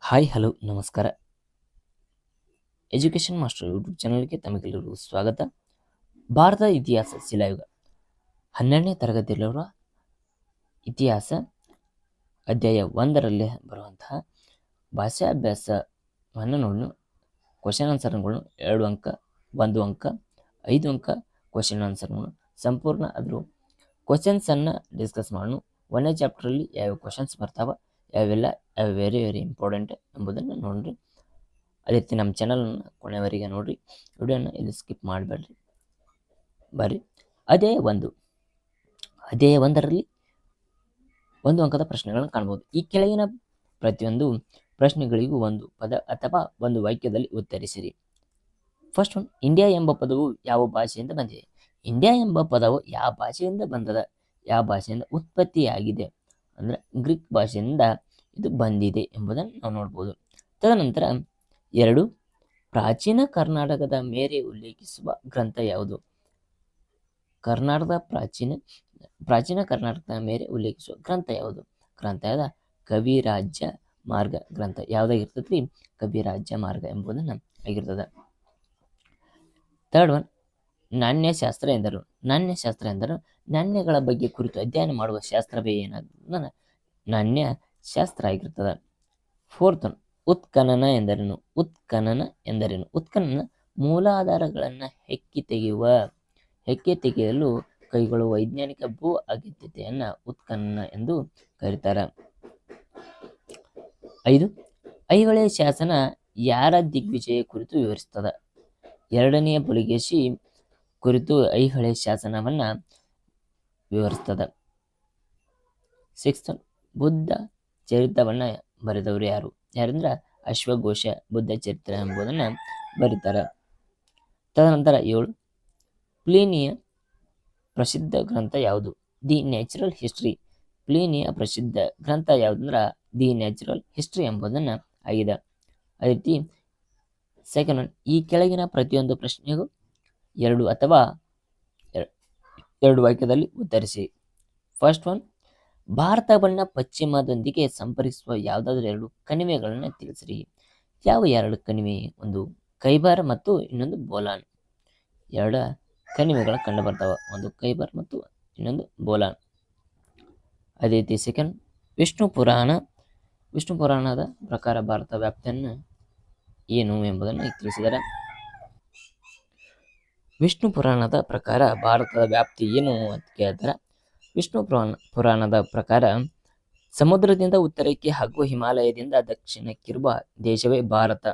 Hi hello ನಮಸ್ಕಾರ. Education master YouTube ಚಾನಲ್ಗೆ ತಮಗೆಲ್ಲರಿಗೂ ಸ್ವಾಗತ. ಭಾರತ ಇತಿಹಾಸ ಶಿಲಾಯುಗ 12ನೇ ತರಗತಿಯಲ್ಲಿರುವ ಇತಿಹಾಸ ಅಧ್ಯಾಯ 1ರಲ್ಲಿ ಬರುವಂತಹ ಭಾಷಾಭ್ಯಾಸವನ್ನು ನೋಡಿ ಕ್ವಶನ್ ಆನ್ಸರ್ಗಳು 2 ಅಂಕ, 1 ಅಂಕ, 5 ಅಂಕ ಕ್ವಶನ್ ಆನ್ಸರ್ಗಳು ಸಂಪೂರ್ಣ ಅದ್ರ ಕ್ವಶನ್ಸನ್ನು ಡಿಸ್ಕಸ್ ಮಾಡೋಣ. 1ನೇ ಚಾಪ್ಟ್ರಲ್ಲಿ ಯಾವ ಕ್ವಶನ್ಸ್ ಬರ್ತಾವ, ಯಾವೆಲ್ಲ ವೆರಿ ವೆರಿ ಇಂಪಾರ್ಟೆಂಟ್ ಎಂಬುದನ್ನು ನೋಡ್ರಿ. ಅದೇ ರೀತಿ ನಮ್ಮ ಚಾನಲನ್ನು ಕೊನೆಯವರೆಗೆ ನೋಡ್ರಿ, ವಿಡಿಯೋನ ಇಲ್ಲಿ ಸ್ಕಿಪ್ ಮಾಡಬೇಡ್ರಿ. ಬರ್ರಿ ಅಧ್ಯಾಯ 1ರಲ್ಲಿ 1 ಅಂಕದ ಪ್ರಶ್ನೆಗಳನ್ನು ಕಾಣ್ಬೋದು. ಈ ಕೆಳಗಿನ ಪ್ರತಿಯೊಂದು ಪ್ರಶ್ನೆಗಳಿಗೂ ಒಂದು ಪದ ಅಥವಾ ಒಂದು ವಾಕ್ಯದಲ್ಲಿ ಉತ್ತರಿಸಿರಿ. ಫಸ್ಟ್ ಒನ್, ಇಂಡಿಯಾ ಎಂಬ ಪದವು ಯಾವ ಭಾಷೆಯಿಂದ ಬಂದಿದೆ? ಇಂಡಿಯಾ ಎಂಬ ಪದವು ಯಾವ ಭಾಷೆಯಿಂದ ಬಂದದ, ಯಾವ ಭಾಷೆಯಿಂದ ಉತ್ಪತ್ತಿಯಾಗಿದೆ ಅಂದರೆ ಗ್ರೀಕ್ ಭಾಷೆಯಿಂದ ಇದು ಬಂದಿದೆ ಎಂಬುದನ್ನು ನಾವು ನೋಡ್ಬೋದು. ತದನಂತರ 2, ಪ್ರಾಚೀನ ಕರ್ನಾಟಕದ ಮೇರೆ ಉಲ್ಲೇಖಿಸುವ ಗ್ರಂಥ ಯಾವುದು? ಪ್ರಾಚೀನ ಕರ್ನಾಟಕದ ಮೇರೆ ಉಲ್ಲೇಖಿಸುವ ಗ್ರಂಥ ಯಾವುದು? ಗ್ರಂಥ ಯಾವ್ದ? ಕವಿರಾಜ್ಯ ಮಾರ್ಗ ಗ್ರಂಥ ಯಾವುದಾಗಿರ್ತದ್ರಿ? ಕವಿರಾಜ್ಯ ಮಾರ್ಗ ಎಂಬುದನ್ನು ಆಗಿರ್ತದೆ. 3rd ಒನ್, ನಾಣ್ಯಶಾಸ್ತ್ರ ಎಂದರು? ನಾಣ್ಯಶಾಸ್ತ್ರ ಎಂದರು ನಾಣ್ಯಗಳ ಬಗ್ಗೆ ಕುರಿತು ಅಧ್ಯಯನ ಮಾಡುವ ಶಾಸ್ತ್ರವೇ ಏನಾಗ್ತದ? ನಾಣ್ಯಶಾಸ್ತ್ರ ಆಗಿರ್ತದೆ. 4th ಒನ್, ಉತ್ಖನನ ಎಂದರೇನು? ಉತ್ಖನನ ಎಂದರೇನು? ಉತ್ಖನನ ಮೂಲಾಧಾರಗಳನ್ನು ಹೆಕ್ಕಿ ತೆಗೆಯಲು ಕೈಗೊಳ್ಳುವ ವೈಜ್ಞಾನಿಕ ಭೂ ಅಗತ್ಯತೆಯನ್ನು ಉತ್ಖನನ ಎಂದು ಕರೀತಾರೆ. 5, ಐಹೊಳೆ ಶಾಸನ ಯಾರ ದಿಗ್ವಿಜಯ ಕುರಿತು ವಿವರಿಸ್ತದ? 2ನೇ ಪುಲಿಕೇಶಿ ಕುರಿತು ಐಹೊಳೆ ಶಾಸನವನ್ನ ವಿವರಿಸ್ತದ. 6th ಒನ್, ಬುದ್ಧ ಚರಿತ್ರವನ್ನ ಬರೆದವರು ಯಾರು? ಯಾರಂದ್ರೆ ಅಶ್ವಘೋಷ ಬುದ್ಧ ಚರಿತ್ರ ಎಂಬುದನ್ನು ಬರೀತಾರೆ. ತದನಂತರ 7, ಪ್ಲೀನಿಯ ಪ್ರಸಿದ್ಧ ಗ್ರಂಥ ಯಾವುದು? The natural history. ಪ್ಲೀನಿಯ ಪ್ರಸಿದ್ಧ ಗ್ರಂಥ ಯಾವುದಂದ್ರೆ ದಿ ನ್ಯಾಚುರಲ್ ಹಿಸ್ಟ್ರಿ ಎಂಬುದನ್ನು ಆಗಿದೆ. ಅದೇ ರೀತಿ 2nd ಒನ್, ಈ ಕೆಳಗಿನ ಪ್ರತಿಯೊಂದು ಪ್ರಶ್ನೆಗೂ 2 ಅಥವಾ 2 ವಾಕ್ಯದಲ್ಲಿ ಉತ್ತರಿಸಿ. ಫಸ್ಟ್ ಒನ್, ಭಾರತವನ್ನ ಪಶ್ಚಿಮದೊಂದಿಗೆ ಸಂಪರ್ಕಿಸುವ ಯಾವುದಾದ್ರೂ 2 ಕಣಿವೆಗಳನ್ನು ತಿಳಿಸಿರಿ. ಯಾವ 2 ಕಣಿವೆ? ಒಂದು ಖೈಬರ್ ಮತ್ತು ಇನ್ನೊಂದು ಬೋಲಾನ್. 2 ಕಣಿವೆಗಳು ಕಂಡು ಬರ್ತಾವ, ಒಂದು ಖೈಬರ್ ಮತ್ತು ಇನ್ನೊಂದು ಬೋಲಾನ್. ಅದೇ ರೀತಿ 2nd, ವಿಷ್ಣು ಪುರಾಣದ ಪ್ರಕಾರ ಭಾರತ ವ್ಯಾಪ್ತಿಯನ್ನು ಏನು ಎಂಬುದನ್ನು ತಿಳಿಸಿದ್ದಾರೆ. ವಿಷ್ಣು ಪುರಾಣದ ಪ್ರಕಾರ ಭಾರತದ ವ್ಯಾಪ್ತಿ ಏನು ಅಂತ ಕೇಳ್ತಾರೆ. ವಿಷ್ಣು ಪುರಾಣದ ಪ್ರಕಾರ ಸಮುದ್ರದಿಂದ ಉತ್ತರಕ್ಕೆ ಹಾಗೂ ಹಿಮಾಲಯದಿಂದ ದಕ್ಷಿಣಕ್ಕಿರುವ ದೇಶವೇ ಭಾರತ.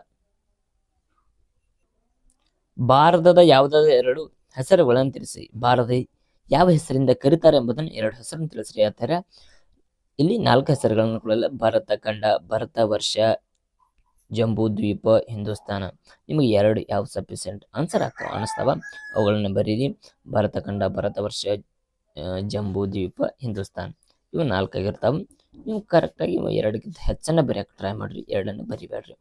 ಭಾರತದ ಯಾವುದಾದ್ರೂ 2 ಹೆಸರುಗಳನ್ನು ತಿಳಿಸಿ. ಭಾರತ ಯಾವ ಹೆಸರಿಂದ ಕರೀತಾರೆ ಎಂಬುದನ್ನು 2 ಹೆಸರನ್ನು ತಿಳಿಸಿ ಹೇಳ್ತಾರೆ. ಇಲ್ಲಿ 4 ಹೆಸರುಗಳನ್ನು ಕೊಡಲ್ಲ. ಭಾರತ ಖಂಡ, ಭಾರತ ವರ್ಷ, ಜಂಬೂ ದ್ವೀಪ, ಹಿಂದೂಸ್ತಾನ. ನಿಮಗೆ 2 ಯಾವ ಸಫಿಷಿಯೆಂಟ್ ಆನ್ಸರ್ ಅನಿಸ್ತಾವ ಅವುಗಳನ್ನು ಬರೀರಿ. ಭಾರತ ಖಂಡ, ಭಾರತ ವರ್ಷ, ಜಂಬೂ ದ್ವೀಪ, ಹಿಂದೂಸ್ತಾನ್, ಇವು 4 ಆಗಿರ್ತಾವೆ. ನೀವು ಕರೆಕ್ಟಾಗಿ 2ಕ್ಕಿಂತ ಹೆಚ್ಚನ್ನು ಬರೆಯಕ್ಕೆ ಟ್ರೈ ಮಾಡಿರಿ, 2ಅನ್ನು ಬರಿಬೇಡ್ರಿ.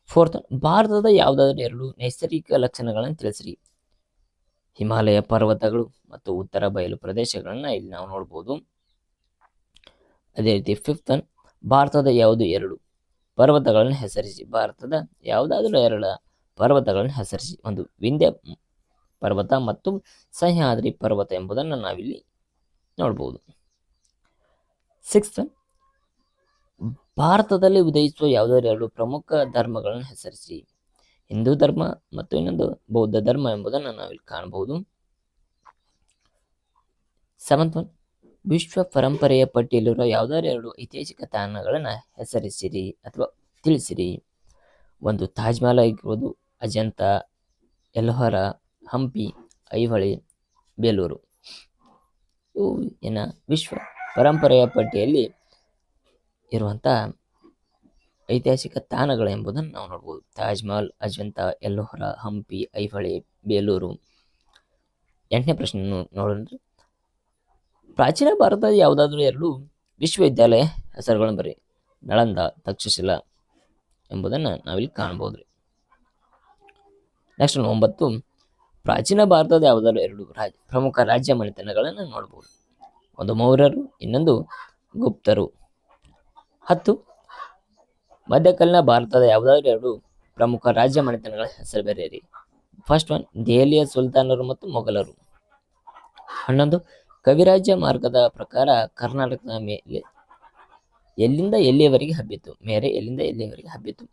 4th, ಭಾರತದ ಯಾವುದಾದ್ರೂ 2 ನೈಸರ್ಗಿಕ ಲಕ್ಷಣಗಳನ್ನು ತಿಳಿಸಿರಿ. ಹಿಮಾಲಯ ಪರ್ವತಗಳು ಮತ್ತು ಉತ್ತರ ಬಯಲು ಪ್ರದೇಶಗಳನ್ನ ಇಲ್ಲಿ ನಾವು ನೋಡ್ಬೋದು. ಅದೇ ರೀತಿ 5th, ಭಾರತದ ಯಾವುದು 2 ಪರ್ವತಗಳನ್ನು ಹೆಸರಿಸಿ. ಭಾರತದ ಯಾವುದಾದ್ರೂ 2 ಪರ್ವತಗಳನ್ನು ಹೆಸರಿಸಿ. ಒಂದು ವಿಂಧ್ಯ ಪರ್ವತ ಮತ್ತು ಸಹ್ಯಾದ್ರಿ ಪರ್ವತ ಎಂಬುದನ್ನು ನಾವಿಲ್ಲಿ ನೋಡ್ಬೋದು. 6th, ಭಾರತದಲ್ಲಿ ಉದಯಿಸುವ ಯಾವುದಾದ್ರೂ 2 ಪ್ರಮುಖ ಧರ್ಮಗಳನ್ನು ಹೆಸರಿಸಿ. ಹಿಂದೂ ಧರ್ಮ ಮತ್ತು ಇನ್ನೊಂದು ಬೌದ್ಧ ಧರ್ಮ ಎಂಬುದನ್ನು ನಾವಿಲ್ಲಿ ಕಾಣಬಹುದು. 7th, ವಿಶ್ವ ಪರಂಪರೆಯ ಪಟ್ಟಿಯಲ್ಲಿರುವ ಯಾವುದಾದ್ರೂ 2 ಐತಿಹಾಸಿಕ ತಾಣಗಳನ್ನು ಹೆಸರಿಸಿರಿ ಅಥವಾ ತಿಳಿಸಿರಿ. ಒಂದು ತಾಜ್ ಮಹಲ್ ಆಗಿರ್ಬೋದು, ಅಜಂತ, ಎಲ್ಲೋರ, ಹಂಪಿ, ಐಹೊಳೆ, ಬೇಲೂರು. ಇವು ವಿಶ್ವ ಪರಂಪರೆಯ ಪಟ್ಟಿಯಲ್ಲಿ ಇರುವಂಥ ಐತಿಹಾಸಿಕ ತಾಣಗಳು ಎಂಬುದನ್ನು ನಾವು ನೋಡ್ಬೋದು. ತಾಜ್ ಮಹಲ್, ಅಜಂತ, ಎಲ್ಲೋರ, ಹಂಪಿ, ಐಹೊಳೆ, ಬೇಲೂರು. 8ನೇ ಪ್ರಶ್ನೆ ನೋಡೋಣ. ಪ್ರಾಚೀನ ಭಾರತದ ಯಾವುದಾದ್ರೂ 2 ವಿಶ್ವವಿದ್ಯಾಲಯ ಹೆಸರುಗಳನ್ನು ಬರೀ. ನಳಂದ, ತಕ್ಷಶಿಲಾ ಎಂಬುದನ್ನು ನಾವಿಲ್ಲಿ ಕಾಣ್ಬೋದು. ನೆಕ್ಸ್ಟ್ 9, ಪ್ರಾಚೀನ ಭಾರತದ ಯಾವುದಾದ್ರೂ 2 ಪ್ರಮುಖ ರಾಜ್ಯ ಮನೆತನಗಳನ್ನು ನೋಡ್ಬೋದು. ಒಂದು ಮೌರ್ಯರು, ಇನ್ನೊಂದು ಗುಪ್ತರು. 10, ಮಧ್ಯಕಾಲೀನ ಭಾರತದ ಯಾವುದಾದ್ರು ಎರಡು ಪ್ರಮುಖ ರಾಜ್ಯ ಮನೆತನಗಳ ಹೆಸರು ಬರೆಯಿರಿ. ಫಸ್ಟ್ ಒನ್, ದೆಹಲಿಯ ಸುಲ್ತಾನರು ಮತ್ತು ಮೊಘಲರು. 11, ಕವಿರಾಜ್ಯ ಮಾರ್ಗದ ಪ್ರಕಾರ ಕರ್ನಾಟಕದ ಮೇಲೆ ಎಲ್ಲಿಂದ ಎಲ್ಲಿಯವರೆಗೆ ಹಬ್ಬಿತು? ಮೇರೆ ಎಲ್ಲಿಂದ ಎಲ್ಲಿಯವರೆಗೆ ಹಬ್ಬಿತು?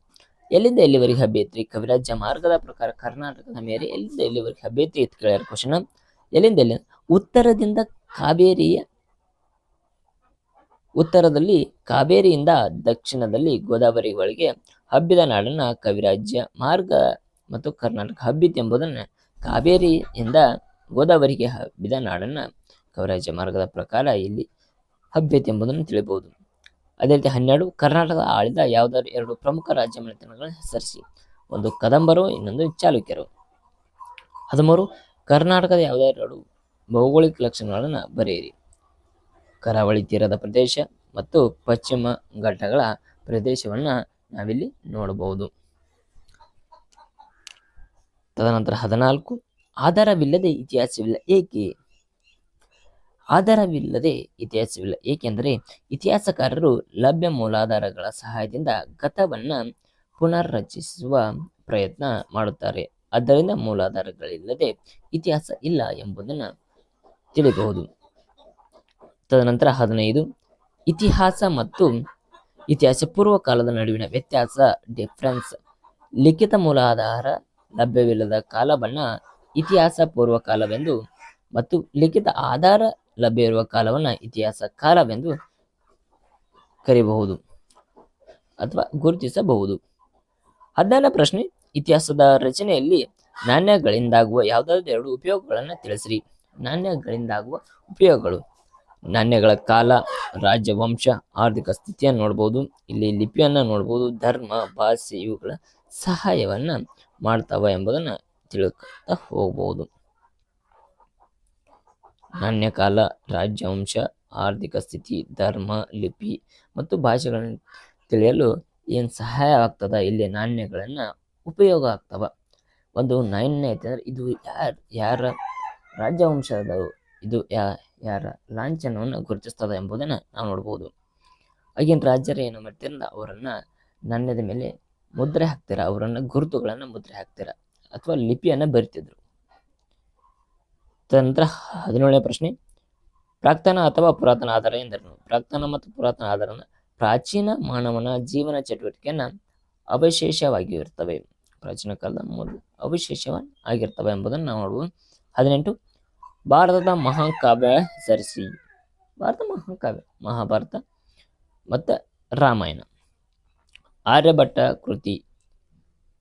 ಎಲ್ಲಿಂದ ಎಲ್ಲಿವರೆಗೆ ಹಬ್ಬಿತ್ರಿ? ಕವಿರಾಜ್ಯ ಮಾರ್ಗದ ಪ್ರಕಾರ ಕರ್ನಾಟಕದ ಮೇರೆ ಎಲ್ಲಿಂದ ಎಲ್ಲಿವರೆಗೆ ಹಬ್ಬಿತ್ತು ಅಂತ ಕೇಳ್ಯಾರ ಕ್ವಶನ್. ಎಲ್ಲಿಂದ ಎಲ್ಲಿ? ಉತ್ತರದಿಂದ ಕಾವೇರಿಯ ಉತ್ತರದಲ್ಲಿ ಕಾವೇರಿಯಿಂದ ದಕ್ಷಿಣದಲ್ಲಿ ಗೋದಾವರಿಗಳಿಗೆ ಹಬ್ಬಿದ ನಾಡನ್ನ ಕವಿರಾಜ್ಯ ಮಾರ್ಗ ಮತ್ತು ಕರ್ನಾಟಕ ಹಬ್ಬಿತು ಎಂಬುದನ್ನು, ಕಾವೇರಿಯಿಂದ ಗೋದಾವರಿಗೆ ಹಬ್ಬಿದ ನಾಡನ್ನ ಕವಿರಾಜ್ಯ ಮಾರ್ಗದ ಪ್ರಕಾರ ಇಲ್ಲಿ ಹಬ್ಬಿತು ಎಂಬುದನ್ನು ತಿಳಿಬಹುದು. ಅದೇ ರೀತಿ 12, ಕರ್ನಾಟಕ ಆಳಿದ ಯಾವುದಾದ್ರು ಎರಡು ಪ್ರಮುಖ ರಾಜ್ಯ ಮನೆತನಗಳನ್ನು ಹೆಸರಿಸಿ. ಒಂದು ಕದಂಬರು, ಇನ್ನೊಂದು ಚಾಲುಕ್ಯರು. 13, ಕರ್ನಾಟಕದ ಯಾವುದಾದ್ರು ಎರಡು ಭೌಗೋಳಿಕ ಲಕ್ಷಣಗಳನ್ನು ಬರೆಯಿರಿ. ಕರಾವಳಿ ತೀರದ ಪ್ರದೇಶ ಮತ್ತು ಪಶ್ಚಿಮ ಘಟ್ಟಗಳ ಪ್ರದೇಶವನ್ನ ನಾವಿಲ್ಲಿ ನೋಡಬಹುದು. ತದನಂತರ 14, ಆಧಾರವಿಲ್ಲದೆ ಇತಿಹಾಸವಿಲ್ಲ ಏಕೆ? ಆಧಾರವಿಲ್ಲದೆ ಇತಿಹಾಸವಿಲ್ಲ ಏಕೆಂದರೆ ಇತಿಹಾಸಕಾರರು ಲಭ್ಯ ಮೂಲಾಧಾರಗಳ ಸಹಾಯದಿಂದ ಗತವನ್ನ ಪುನರ್ರಚಿಸುವ ಪ್ರಯತ್ನ ಮಾಡುತ್ತಾರೆ. ಆದ್ದರಿಂದ ಮೂಲಾಧಾರಗಳಿಲ್ಲದೆ ಇತಿಹಾಸ ಇಲ್ಲ ಎಂಬುದನ್ನು ತಿಳಿಯಬಹುದು. ತದನಂತರ 15, ಇತಿಹಾಸ ಮತ್ತು ಇತಿಹಾಸ ಪೂರ್ವ ಕಾಲದ ನಡುವಿನ ವ್ಯತ್ಯಾಸ, ಡಿಫರೆನ್ಸ್. ಲಿಖಿತ ಮೂಲಾಧಾರ ಲಭ್ಯವಿಲ್ಲದ ಕಾಲವನ್ನ ಇತಿಹಾಸ ಪೂರ್ವ ಕಾಲವೆಂದು ಮತ್ತು ಲಿಖಿತ ಆಧಾರ ಲಭ್ಯವಿರುವ ಕಾಲವನ್ನ ಇತಿಹಾಸ ಕಾಲವೆಂದು ಕರೆಯಬಹುದು ಅಥವಾ ಗುರುತಿಸಬಹುದು. 14ನೇ ಪ್ರಶ್ನೆ, ಇತಿಹಾಸದ ರಚನೆಯಲ್ಲಿ ನಾಣ್ಯಗಳಿಂದಾಗುವ ಯಾವುದಾದ್ರು ಎರಡು ಉಪಯೋಗಗಳನ್ನು ತಿಳಿಸ್ರಿ. ನಾಣ್ಯಗಳಿಂದಾಗುವ ಉಪಯೋಗಗಳು. ನಾಣ್ಯಗಳ ಕಾಲ, ರಾಜ್ಯ, ವಂಶ, ಆರ್ಥಿಕ ಸ್ಥಿತಿಯನ್ನು ನೋಡ್ಬೋದು. ಇಲ್ಲಿ ಲಿಪಿಯನ್ನು ನೋಡ್ಬೋದು. ಧರ್ಮ, ಭಾಷೆ ಇವುಗಳ ಸಹಾಯವನ್ನ ಮಾಡ್ತಾವ ಎಂಬುದನ್ನು ತಿಳ್ಕೊತಾ ಹೋಗ್ಬೋದು. ನಾಣ್ಯ ಕಾಲ, ರಾಜ್ಯ, ವಂಶ, ಆರ್ಥಿಕ ಸ್ಥಿತಿ, ಧರ್ಮ, ಲಿಪಿ ಮತ್ತು ಭಾಷೆಗಳನ್ನು ತಿಳಿಯಲು ಏನು ಸಹಾಯ ಆಗ್ತದ? ಇಲ್ಲಿ ನಾಣ್ಯಗಳನ್ನ ಉಪಯೋಗ ಆಗ್ತವ. ಒಂದು ನಾಣ್ಯ ಐತೆ ಅಂದ್ರೆ ಇದು ಯಾರ ರಾಜವಂಶದ, ಇದು ಯಾರ ಲಾಂಛನವನ್ನು ಗುರುತಿಸ್ತದ ಎಂಬುದನ್ನು ನಾವು ನೋಡ್ಬೋದು. ಆಗಿನ ರಾಜ್ಯರು ಏನು ಮಾಡ್ತೀರ, ಅವರನ್ನ ನಾಣ್ಯದ ಮೇಲೆ ಮುದ್ರೆ ಹಾಕ್ತೀರ, ಅವರನ್ನ ಗುರುತುಗಳನ್ನ ಮುದ್ರೆ ಹಾಕ್ತೀರ ಅಥವಾ ಲಿಪಿಯನ್ನ ಬರಿತಿದ್ರು. ತದನಂತರ 17ನೇ ಪ್ರಶ್ನೆ, ಪ್ರಾಕ್ತನ ಅಥವಾ ಪುರಾತನ ಆಧಾರ ಎಂದರೇನು? ಪ್ರಾಕ್ತನ ಮತ್ತು ಪುರಾತನ ಆಧಾರನ ಪ್ರಾಚೀನ ಮಾನವನ ಜೀವನ ಚಟುವಟಿಕೆಯನ್ನ ಅವಶೇಷವಾಗಿರ್ತವೆ, ಪ್ರಾಚೀನ ಕಾಲದ ಮೂಲ ಅವಶೇಷವಾಗಿರ್ತವೆ ಎಂಬುದನ್ನು ನಾವು ನೋಡ್ಬೋದು. 18, ಭಾರತದ ಮಹಾಕಾವ್ಯ ಹೆಸರಿಸಿ. ಭಾರತ ಮಹಾಕಾವ್ಯ ಮಹಾಭಾರತ ಮತ್ತು ರಾಮಾಯಣ. ಆರ್ಯಭಟ್ಟ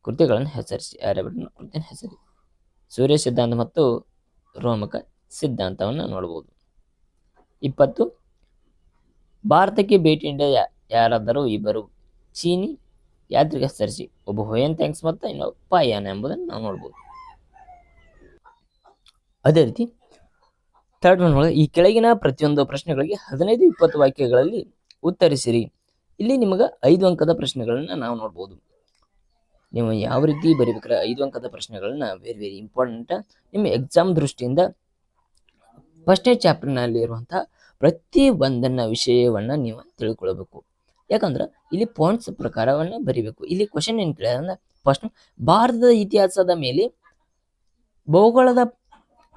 ಕೃತಿಗಳನ್ನು ಹೆಸರಿಸಿ. ಆರ್ಯಭಟ್ಟನ ಕೃತಿಯನ್ನು ಹೆಸರಿ. ಸೂರ್ಯ ಸಿದ್ಧಾಂತ ಮತ್ತು ರೋಮಕ ಸಿದ್ಧಾಂತವನ್ನು ನೋಡಬಹುದು. 20, ಭಾರತಕ್ಕೆ ಭೇಟಿ ನೀಡಿದ ಯಾರಾದರೂ ಇಬ್ಬರು ಚೀನಿ ಯಾತ್ರಿಕ ಹೆಸರಿಸಿ. ಒಬ್ಬ ಹುಯೆನ್ ಥ್ಯಾಂಕ್ಸ್ ಮತ್ತು ಇನ್ನೊಬ್ಬ ಪಾಯಾನ ಎಂಬುದನ್ನು ನಾವು ನೋಡ್ಬೋದು. ಅದೇ ರೀತಿ ಥರ್ಡ್ ಒನ್ ಒಳಗೆ ಈ ಕೆಳಗಿನ ಪ್ರತಿಯೊಂದು ಪ್ರಶ್ನೆಗಳಿಗೆ 15-20 ವಾಕ್ಯಗಳಲ್ಲಿ ಉತ್ತರಿಸಿರಿ. ಇಲ್ಲಿ ನಿಮಗೆ 5 ಅಂಕದ ಪ್ರಶ್ನೆಗಳನ್ನ ನಾವು ನೋಡ್ಬೋದು. ನೀವು ಯಾವ ರೀತಿ ಬರೀಬೇಕಾದ್ರೆ 5 ಅಂಕದ ಪ್ರಶ್ನೆಗಳನ್ನ ವೆರಿ ವೆರಿ ಇಂಪಾರ್ಟೆಂಟ್. ನಿಮ್ಮ ಎಕ್ಸಾಮ್ ದೃಷ್ಟಿಯಿಂದ ಫಸ್ಟ್ನೇ ಚಾಪ್ಟರ್ನಲ್ಲಿ ಇರುವಂತಹ ಪ್ರತಿ ಒಂದನ್ನ ವಿಷಯವನ್ನ ನೀವು ತಿಳ್ಕೊಳ್ಬೇಕು. ಯಾಕಂದ್ರೆ ಇಲ್ಲಿ ಪಾಯಿಂಟ್ಸ್ ಪ್ರಕಾರವನ್ನ ಬರಿಬೇಕು. ಇಲ್ಲಿ ಕ್ವಶನ್ ಏನು ಕೇಳಿದ್ರೆ ಫಸ್ಟ್, ಭಾರತದ ಇತಿಹಾಸದ ಮೇಲೆ ಭೂಗೋಳದ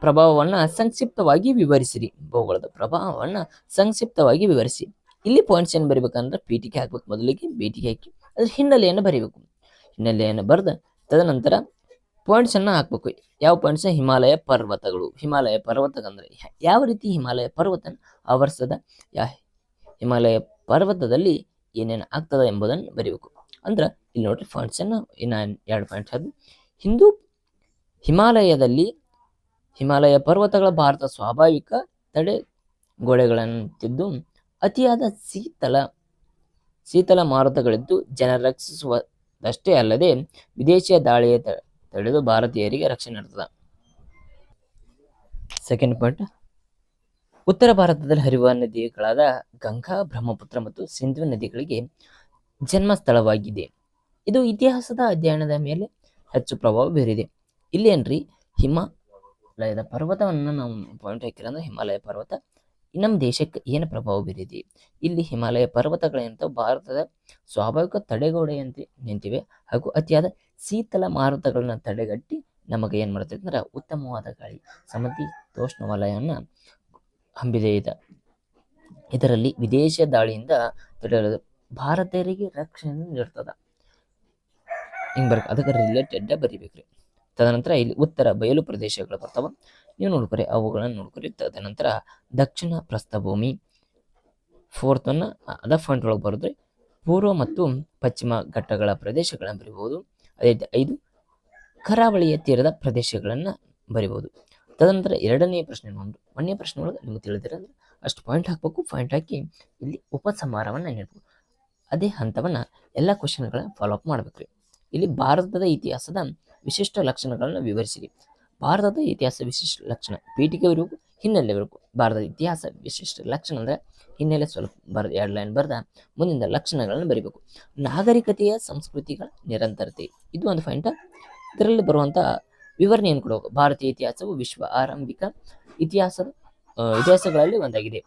ಪ್ರಭಾವವನ್ನು ಸಂಕ್ಷಿಪ್ತವಾಗಿ ವಿವರಿಸಿರಿ. ಭೂಗೋಳದ ಪ್ರಭಾವವನ್ನು ಸಂಕ್ಷಿಪ್ತವಾಗಿ ವಿವರಿಸಿ. ಇಲ್ಲಿ ಪಾಯಿಂಟ್ಸ್ ಏನು ಬರಿಬೇಕಂದ್ರೆ ಪೀಠಿಕೆ ಹಾಕ್ಬೇಕು. ಮೊದಲಿಗೆ ಪೀಠಿಕೆ ಹಾಕಿ ಅದ್ರ ಹಿನ್ನೆಲೆಯನ್ನು ಬರಿಬೇಕು. ಹಿನ್ನೆಲೆಯನ್ನು ಬರೆದ ತದನಂತರ ಪಾಯಿಂಟ್ಸ್ ಅನ್ನ ಹಾಕ್ಬೇಕು. ಯಾವ ಪಾಯಿಂಟ್ಸ್? ಹಿಮಾಲಯ ಪರ್ವತಗಳು. ಹಿಮಾಲಯ ಪರ್ವತಗಂದ್ರೆ ಯಾವ ರೀತಿ ಹಿಮಾಲಯ ಪರ್ವತ ಆವರಿಸದ, ಹಿಮಾಲಯ ಪರ್ವತದಲ್ಲಿ ಏನೇನು ಆಗ್ತದ ಎಂಬುದನ್ನು ಬರಿಬೇಕು. ಅಂದ್ರೆ ಇಲ್ಲಿ ನೋಡ್ರಿ ಪಾಯಿಂಟ್ಸ್ ಅನ್ನ ಇನ್ನ 2 ಪಾಯಿಂಟ್ಸ್ ಅದು. ಹಿಮಾಲಯ ಪರ್ವತಗಳ ಭಾರತ ಸ್ವಾಭಾವಿಕ ತಡೆ ಗೋಡೆಗಳಂತಿದ್ದು ಅತಿಯಾದ ಶೀತಲ ಮಾರುತಗಳಿದ್ದು ಜನರ ರಕ್ಷಿಸುವುದಷ್ಟೇ ಅಲ್ಲದೆ ವಿದೇಶಿಯ ದಾಳಿಯ ತಡೆದು ಭಾರತೀಯರಿಗೆ ರಕ್ಷಣೆ ನೀಡುತ್ತದೆ. ಸೆಕೆಂಡ್ ಪಾಯಿಂಟ್, ಉತ್ತರ ಭಾರತದಲ್ಲಿ ಹರಿಯುವ ನದಿಗಳಾದ ಗಂಗಾ, ಬ್ರಹ್ಮಪುತ್ರ ಮತ್ತು ಸಿಂಧು ನದಿಗಳಿಗೆ ಜನ್ಮಸ್ಥಳವಾಗಿದೆ. ಇದು ಇತಿಹಾಸದ ಅಧ್ಯಯನದ ಮೇಲೆ ಹೆಚ್ಚು ಪ್ರಭಾವ ಬೀರಿದೆ. ಇಲ್ಲಿ ಏನ್ರಿ ಹಿಮಾಲಯದ ಪರ್ವತವನ್ನು ನಾವು ಪಾಯಿಂಟ್ ಹಾಕಿರಂದ್ರೆ ಹಿಮಾಲಯ ಪರ್ವತ ನಮ್ಮ ದೇಶಕ್ಕೆ ಏನು ಪ್ರಭಾವ ಬೀರಿದೆ? ಇಲ್ಲಿ ಹಿಮಾಲಯ ಪರ್ವತಗಳಂತ ಭಾರತದ ಸ್ವಾಭಾವಿಕ ತಡೆಗೋಡೆಯಂತೆ ನಿಂತಿವೆ ಹಾಗೂ ಅತಿಯಾದ ಶೀತಲ ಮಾರುತಗಳನ್ನ ತಡೆಗಟ್ಟಿ ನಮಗೆ ಏನು ಮಾಡ್ತದೆ ಅಂದ್ರೆ ಉತ್ತಮವಾದ ಗಾಳಿ ಸಮಶೀತೋಷ್ಣ ವಲಯವನ್ನು ಹಂಬಿದೆ ಇದೆ. ಇದರಲ್ಲಿ ವಿದೇಶ ದಾಳಿಯಿಂದ ತಡೆಯಲು ಭಾರತೀಯರಿಗೆ ರಕ್ಷಣೆ ನೀಡ್ತದ. ಹಿಂಗೆ ಅದಕ್ಕೆ ರಿಲೇಟೆಡ್ ಬರಿಬೇಕ್ರಿ. ತದನಂತರ ಇಲ್ಲಿ ಉತ್ತರ ಬಯಲು ಪ್ರದೇಶಗಳು ಬರ್ತಾವ, ನೀವು ನೋಡ್ಕೊರಿ, ಅವುಗಳನ್ನು ನೋಡ್ಕೊರಿ. ತದನಂತರ ದಕ್ಷಿಣ ಪ್ರಸ್ಥಭೂಮಿ, ಫೋರ್ತ್ ಅನ್ನ ಅದ ಪಾಯಿಂಟ್ ಒಳಗೆ ಬರೆದ್ರೆ ಪೂರ್ವ ಮತ್ತು ಪಶ್ಚಿಮ ಘಟ್ಟಗಳ ಪ್ರದೇಶಗಳನ್ನು ಬರಿಬಹುದು. ಅದೇ 5 ಕರಾವಳಿಯ ತೀರದ ಪ್ರದೇಶಗಳನ್ನು ಬರಿಬಹುದು. ತದನಂತರ ಎರಡನೇ ಪ್ರಶ್ನೆ ನೋಡಿ, ಒಂದನೇ ಪ್ರಶ್ನೆ ಒಳಗೆ ನಿಮ್ಗೆ ತಿಳಿದಿರ ಅಂದ್ರೆ ಅಷ್ಟು ಪಾಯಿಂಟ್ ಹಾಕಬೇಕು. ಪಾಯಿಂಟ್ ಹಾಕಿ ಇಲ್ಲಿ ಉಪಸಂಹಾರವನ್ನು ನೀಡಬೇಕು. ಅದೇ ಹಂತವನ್ನು ಎಲ್ಲ ಕ್ವಶನ್ಗಳ ಫಾಲೋ ಅಪ್ ಮಾಡ್ಬೇಕ್ರಿ. ಇಲ್ಲಿ ಭಾರತದ ಇತಿಹಾಸದ ವಿಶಿಷ್ಟ ಲಕ್ಷಣಗಳನ್ನು ವಿವರಿಸಿರಿ. ಭಾರತದ ಇತಿಹಾಸ ವಿಶಿಷ್ಟ ಲಕ್ಷಣ ಪೀಠಿಕೆ ಇರಬೇಕು, ಹಿನ್ನೆಲೆ ಇರಬೇಕು. ಭಾರತದ ಇತಿಹಾಸ ವಿಶಿಷ್ಟ ಲಕ್ಷಣ ಅಂದ್ರೆ ಹಿನ್ನೆಲೆ ಸ್ವಲ್ಪ ಬರೆದ 2 ಲೈನ್ ಬರೆದ ಮುಂದಿನ ಲಕ್ಷಣಗಳನ್ನು ಬರಿಬೇಕು. ನಾಗರಿಕತೆಯ ಸಂಸ್ಕೃತಿಗಳ ನಿರಂತರತೆ ಇದು ಒಂದು ಪಾಯಿಂಟ್. ಇದರಲ್ಲಿ ಬರುವಂತ ವಿವರಣೆಯನ್ನು ಕೊಡಬೇಕು. ಭಾರತೀಯ ಇತಿಹಾಸವು ವಿಶ್ವ ಆರಂಭಿಕ ಇತಿಹಾಸಗಳಲ್ಲಿ ಒಂದಾಗಿದೆ.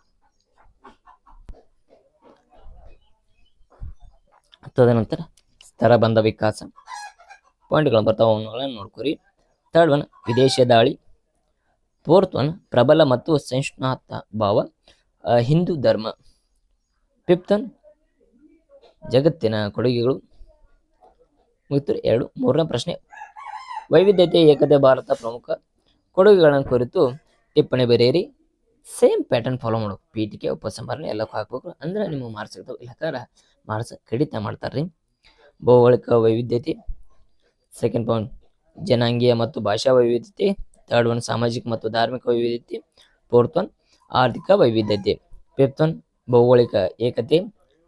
ತದನಂತರ ಸ್ತರಬಂಧ ವಿಕಾಸ ಪಾಯಿಂಟ್ಗಳು ಬರ್ತಾವ, ಅವನ್ನುಗಳನ್ನು ನೋಡ್ಕೊರಿ. 3rd ಒನ್ ವಿದೇಶ ದಾಳಿ. 4th ಒನ್ ಪ್ರಬಲ ಮತ್ತು ಸಹಿಷ್ಣುತಾ ಭಾವ, ಹಿಂದೂ ಧರ್ಮ. 5th ಒನ್ ಜಗತ್ತಿನ ಕೊಡುಗೆಗಳು. ಮುಗಿತು 2. 3ನೇ ಪ್ರಶ್ನೆ ವೈವಿಧ್ಯತೆ ಏಕತೆ ಭಾರತ ಪ್ರಮುಖ ಕೊಡುಗೆಗಳನ್ನು ಕುರಿತು ಟಿಪ್ಪಣಿ ಬರೆಯಿರಿ. ಸೇಮ್ ಪ್ಯಾಟರ್ನ್ ಫಾಲೋ ಮಾಡೋದು. ಪೀಠಿಕೆ ಉಪಸಂಹರಣೆ ಎಲ್ಲಕ್ಕೂ ಹಾಕ್ಬೇಕು, ಅಂದ್ರೆ ನಿಮ್ಮ ಮಾರ್ಕ್ಸ್ ಇರ್ತಾವೆ. ಇಲ್ಲಕಾರ ಮಾರ್ಕ್ಸ್ ಕಡಿತ ಮಾಡ್ತಾರ್ರಿ. ಭೌಗೋಳಿಕ ವೈವಿಧ್ಯತೆ. 2nd ಪಾಯಿಂಟ್ ಜನಾಂಗೀಯ ಮತ್ತು ಭಾಷಾ ವೈವಿಧ್ಯತೆ. 3rd ಒನ್ ಸಾಮಾಜಿಕ ಮತ್ತು ಧಾರ್ಮಿಕ ವೈವಿಧ್ಯತೆ. 4th ಒನ್ ಆರ್ಥಿಕ ವೈವಿಧ್ಯತೆ. 5th ಒನ್ ಭೌಗೋಳಿಕ ಏಕತೆ.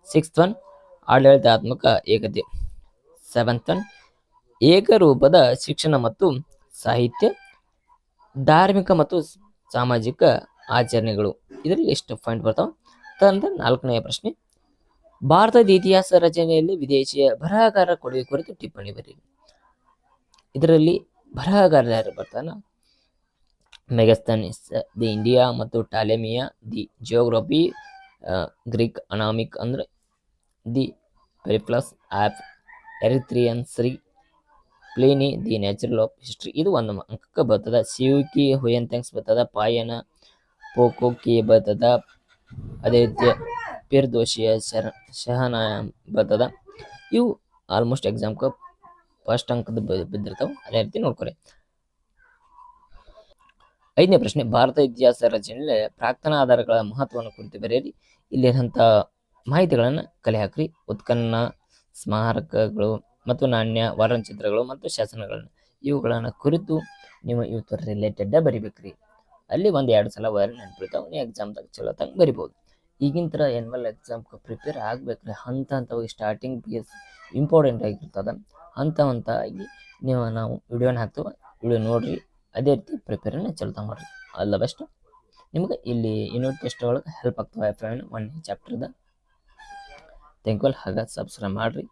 6th ಒನ್ ಆಡಳಿತಾತ್ಮಕ ಏಕತೆ. 7th ಒನ್ ಏಕರೂಪದ ಶಿಕ್ಷಣ ಮತ್ತು ಸಾಹಿತ್ಯ, ಧಾರ್ಮಿಕ ಮತ್ತು ಸಾಮಾಜಿಕ ಆಚರಣೆಗಳು. ಇದರಲ್ಲಿ ಎಷ್ಟು ಪಾಯಿಂಟ್ ಬರ್ತಾವ. ತದನಂತರ 4ನೇ ಪ್ರಶ್ನೆ ಭಾರತದ ಇತಿಹಾಸ ರಚನೆಯಲ್ಲಿ ವಿದೇಶಿಯ ಬರಹಗಾರರ ಕೊಡುಗೆ ಕುರಿತು ಟಿಪ್ಪಣಿ ಬರೆಯಿರಿ. ಇದರಲ್ಲಿ ಬರಹಗಾರ ಯಾರು ಬರ್ತಾನ? ಮೆಗಸ್ತನಿಸ್ ದಿ ಇಂಡಿಯಾ ಮತ್ತು ಟಾಲೆಮಿಯಾ ದಿ ಜಿಯೋಗ್ರಫಿ, ಗ್ರೀಕ್ ಅನಾಮಿಕ್ ಅಂದ್ರೆ ದಿ ಪೆರಿಪ್ಲಸ್ ಆಫ್ ಎರಿಥ್ರಿಯನ್ಸ್ರಿ, Pliny the natural of history. ಇದು 1 ಅಂಕಕ್ಕೆ ಬರ್ತದ. ಸಿಯುಕಿ ಹುಯೆಂತೆಂಗ್ಸ್ ಬರ್ತದ. ಪಾಯನ ಪೋಕೋಕಿ ಬರ್ತದ. ಅದೇ ರೀತಿ ಪಿರ್ದೋಶಿಯ ಶಹನಾಯ ಬರ್ತದ. ಇವು ಆಲ್ಮೋಸ್ಟ್ ಎಕ್ಸಾಮ್ಗೆ ಫಸ್ಟ್ ಅಂಕದ ಬಿದ್ದಿರ್ತಾವೆ. ಅದೇ ರೀತಿ ನೋಡ್ಕೊರಿ. 5ನೇ ಪ್ರಶ್ನೆ ಭಾರತ ಇತಿಹಾಸ ರಚನೆಯಲ್ಲಿ ಪ್ರಾಕ್ತನ ಆಧಾರಗಳ ಮಹತ್ವವನ್ನು ಕುರಿತು ಬರೆಯಿರಿ. ಇಲ್ಲಿರುವಂಥ ಮಾಹಿತಿಗಳನ್ನು ಕಲೆ ಹಾಕ್ರಿ. ಉತ್ಖನನ, ಸ್ಮಾರಕಗಳು ಮತ್ತು ನಾಣ್ಯ, ವರ್ಣಚಿತ್ರಗಳು ಮತ್ತು ಶಾಸನಗಳನ್ನು ಇವುಗಳನ್ನು ಕುರಿತು ನೀವು ಇವತ್ತು ರಿಲೇಟೆಡ್ ಬರಿಬೇಕ್ರಿ. ಅಲ್ಲಿ 1-2 ಸಲ ವೈರ್ ನೆನ್ಪಿರ್ತಾವೆ. ನೀವು ಎಕ್ಸಾಮ್ದಾಗ ಚಲೋ ತಂಗ ಬರಿಬೋದು. ಈಗಿನ ಥರ ಎನ್ವಲ್ ಎಕ್ಸಾಮ್ಗೆ ಪ್ರಿಪೇರ್ ಆಗ್ಬೇಕ್ರಿ. ಹಂತವಾಗಿ ಸ್ಟಾರ್ಟಿಂಗ್ ಪೀಸ್ ಇಂಪಾರ್ಟೆಂಟ್ ಆಗಿರ್ತದೆ. ಹಂತವಾಗಿ ನಾವು ವಿಡಿಯೋನ ಹಾಕ್ತೇವೆ, ವಿಡಿಯೋ ನೋಡ್ರಿ. ಅದೇ ರೀತಿ ಪ್ರಿಪೇರನ್ನು ಚಲೋ ಮಾಡಿರಿ. All the best. ನಿಮ್ಗೆ ಇಲ್ಲಿ ಯೂನಿಟ್ ಟೆಸ್ಟ್ ಒಳಗೆ ಹೆಲ್ಪ್ ಆಗ್ತವೆ. F1 ಚಾಪ್ಟರ್ದ. Thank you. ಹಾಗೆ ಸಬ್ಸ್ಕ್ರೈಬ್ ಮಾಡಿರಿ.